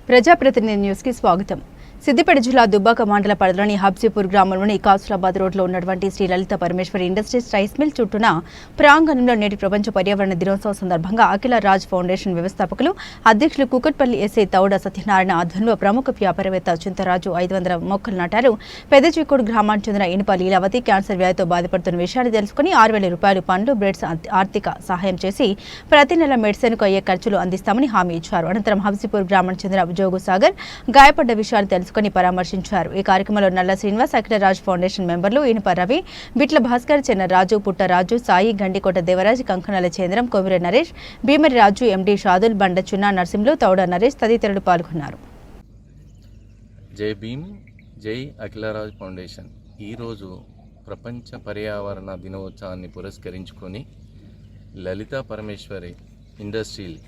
ప్రజాప్రతినిధి న్యూస్ కి స్వాగతం. సిద్దిపేట జిల్లా దుబ్బాక మండల పరిధిలోని హబ్సీపూర్ గ్రామంలోని కాసులాబాద్ రోడ్లో ఉన్నటువంటి శ్రీ లలిత పరమేశ్వరి ఇండస్ట్రీస్ రైస్ మిల్ చుట్టూన ప్రాంగణంలో నేటి ప్రపంచ పర్యావరణ దినోత్సవం సందర్భంగా అఖిల రాజ్ ఫౌండేషన్ వ్యవస్థాపకులు అధ్యక్షులు కుకట్పల్లి ఎస్ఐ తౌడ సత్యనారాయణ ఆధ్వర్యంలో ప్రముఖ వ్యాపారవేత్త చింతరాజు 500 మొక్కలు నాటారు. పెదచీకోడు గ్రామానికి చెందిన ఇనుప లీలావతి క్యాన్సర్ వ్యాధితో బాధపడుతున్న విషయాన్ని తెలుసుకుని 6,000 రూపాయలు పండ్లు బ్రెడ్స్ ఆర్థిక సహాయం చేసి ప్రతి నెల మెడిసిన్కు అయ్యే ఖర్చులు అందిస్తామని హామీ ఇచ్చారు. అనంతరం హబ్సీపూర్ గ్రామానికి చెందిన జోగు సాగర్ గాయపడ్డ విషయాలు తెలుసుకుని పరామర్శించారు. ఈ కార్యక్రమంలో నల్ల శ్రీనివాస్, అఖిల రాజ్ ఫౌండేషన్ మెంబర్లు ఇనుప రవి, బిట్ల భాస్కర్, చెన్న రాజు, పుట్టరాజు, సాయి, గండికోట దేవరాజ్, కంకణాల కేంద్రం, కొమిరె నరేష్, భీమరి రాజు, ఎండి షాదుల్, బండ చున్నా నరసింహులు, తౌడ నరేష్ తదితరులు పాల్గొన్నారు. జై భీమ్, జై అఖిల రాజ్ ఫౌండేషన్. ఈరోజు ప్రపంచ పర్యావరణ దినోత్సవాన్ని పురస్కరించుకొని లలిత పరమేశ్వరి ఇండస్ట్రియల్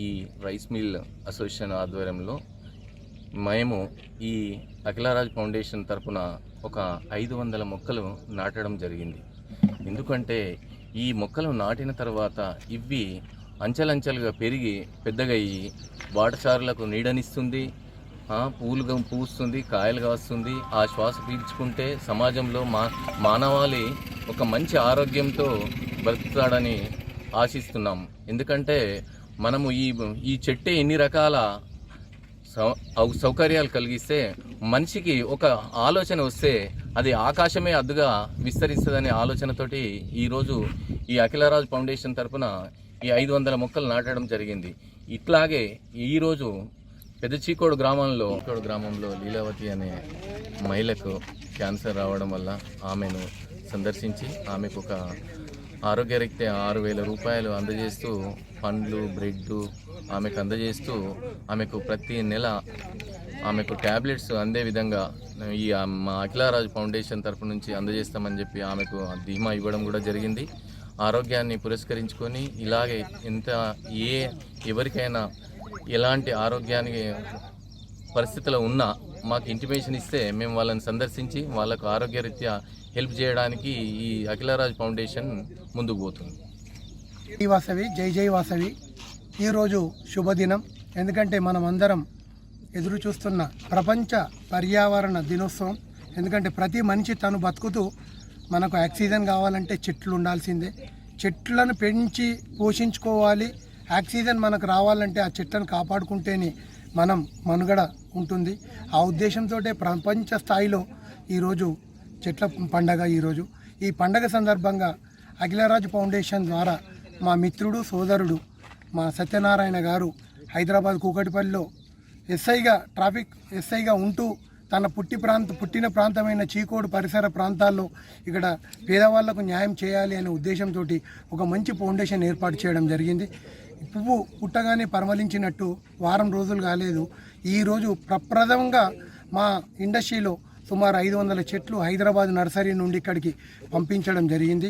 ఈ రైస్ మిల్ అసోసియేషన్ ఆధ్వర్యంలో మేము ఈ అఖిలరాజ్ ఫౌండేషన్ తరపున ఒక 500 మొక్కలు నాటడం జరిగింది. ఎందుకంటే ఈ మొక్కలు నాటిన తర్వాత ఇవి అంచెలంచెలుగా పెరిగి పెద్దగయ్యి బాటసారులకు నీడనిస్తుంది, పూలుగా పూస్తుంది, కాయలు కాస్తుంది. ఆ శ్వాస పీల్చుకుంటే సమాజంలో మానవాళి ఒక మంచి ఆరోగ్యంతో బ్రతుకుతాడని ఆశిస్తున్నాం. ఎందుకంటే మనము ఈ చెట్టే ఎన్ని రకాల సౌకర్యాలు కలిగిస్తే మనిషికి ఒక ఆలోచన వస్తే అది ఆకాశమే అద్దుగా విస్తరిస్తుందనే ఆలోచనతోటి ఈరోజు ఈ అఖిలరాజ్ ఫౌండేషన్ తరఫున ఈ 500 మొక్కలు నాటడం జరిగింది. ఇట్లాగే ఈరోజు పెదచీకోడు గ్రామంలో లీలావతి అనే మహిళకు క్యాన్సర్ రావడం వల్ల ఆమెను సందర్శించి ఆమెకు ఒక ఆరోగ్యరీత్యా 6,000 రూపాయలు అందజేస్తూ పండ్లు బ్రెడ్ ఆమెకు అందజేస్తూ ఆమెకు ప్రతి నెల ఆమెకు ట్యాబ్లెట్స్ అందే విధంగా ఈ మా అఖిలరాజ్ ఫౌండేషన్ తరపు నుంచి అందజేస్తామని చెప్పి ఆమెకు ధీమా ఇవ్వడం కూడా జరిగింది. ఆరోగ్యాన్ని పురస్కరించుకొని ఇలాగే ఎవరికైనా ఎలాంటి ఆరోగ్యానికి పరిస్థితుల్లో ఉన్నా మాకు ఇంటిమేషన్ ఇస్తే మేము వాళ్ళని సందర్శించి వాళ్ళకు ఆరోగ్యరీత్యా హెల్ప్ చేయడానికి ఈ అఖిలరాజ్ ఫౌండేషన్ ముందుకు పోతుంది. జై వాసవి, జై జై వాసవి. ఈరోజు శుభదినం. ఎందుకంటే మనం అందరం ఎదురు చూస్తున్న ప్రపంచ పర్యావరణ దినోత్సవం. ఎందుకంటే ప్రతి మనిషి తను బతుకుతూ మనకు ఆక్సిజన్ కావాలంటే చెట్లు ఉండాల్సిందే. చెట్లను పెంచి పోషించుకోవాలి. ఆక్సిజన్ మనకు రావాలంటే ఆ చెట్లను కాపాడుకుంటేనే మనం మనుగడ ఉంటుంది. ఆ ఉద్దేశంతో ప్రపంచ స్థాయిలో ఈరోజు చెట్ల పండగ. ఈ పండగ సందర్భంగా అఖిలరాజ్ ఫౌండేషన్ ద్వారా మా మిత్రుడు సోదరుడు మా సత్యనారాయణ గారు హైదరాబాద్ కూకటిపల్లిలో ట్రాఫిక్ ఎస్ఐగా ఉంటూ తన పుట్టిన ప్రాంతమైన చీకోడు పరిసర ప్రాంతాల్లో ఇక్కడ పేదవాళ్లకు న్యాయం చేయాలి అనే ఉద్దేశంతో ఒక మంచి ఫౌండేషన్ ఏర్పాటు చేయడం జరిగింది. పువ్వు పుట్టగానే పరిమళించినట్టు వారం రోజులు కాలేదు. ఈరోజు ప్రప్రథమంగా మా ఇండస్ట్రీలో సుమారు 500 చెట్లు హైదరాబాద్ నర్సరీ నుండి ఇక్కడికి పంపించడం జరిగింది.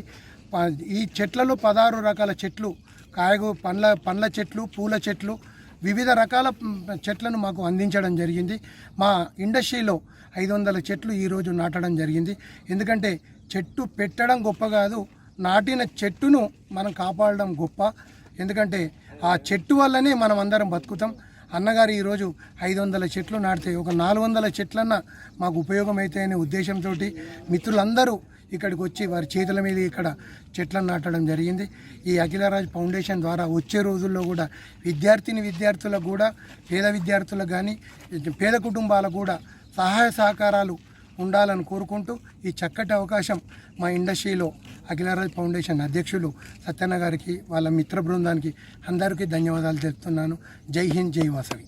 ఈ చెట్లలో 16 రకాల చెట్లు, పండ్ల చెట్లు, పూల చెట్లు, వివిధ రకాల చెట్లను మాకు అందించడం జరిగింది. మా ఇండస్ట్రీలో 500 చెట్లు ఈరోజు నాటడం జరిగింది. ఎందుకంటే చెట్టు పెట్టడం గొప్ప కాదు, నాటిన చెట్టును మనం కాపాడడం గొప్ప. ఎందుకంటే ఆ చెట్టు వల్లనే మనం అందరం బతుకుతాం. అన్నగారు ఈరోజు 500 చెట్లు నాటితే ఒక 400 చెట్లన్నా మాకు ఉపయోగం అవుతాయనే ఉద్దేశంతో మిత్రులందరూ ఇక్కడికి వచ్చి వారి చేతుల మీద ఇక్కడ చెట్లను నాటడం జరిగింది. ఈ అఖిలరాజ్ ఫౌండేషన్ ద్వారా వచ్చే రోజుల్లో కూడా విద్యార్థులకు కూడా పేద విద్యార్థులకు కానీ పేద కుటుంబాలకు కూడా సహాయ సహకారాలు ఉండాలని కోరుకుంటూ ఈ చక్కటి అవకాశం మా ఇండస్ట్రీలో అఖిలరాజ్ ఫౌండేషన్ అధ్యక్షులు సత్యన్న గారికి వాళ్ళ మిత్ర బృందానికి అందరికీ ధన్యవాదాలు తెలుపుతున్నాను. జై హింద్, జై వాసవి.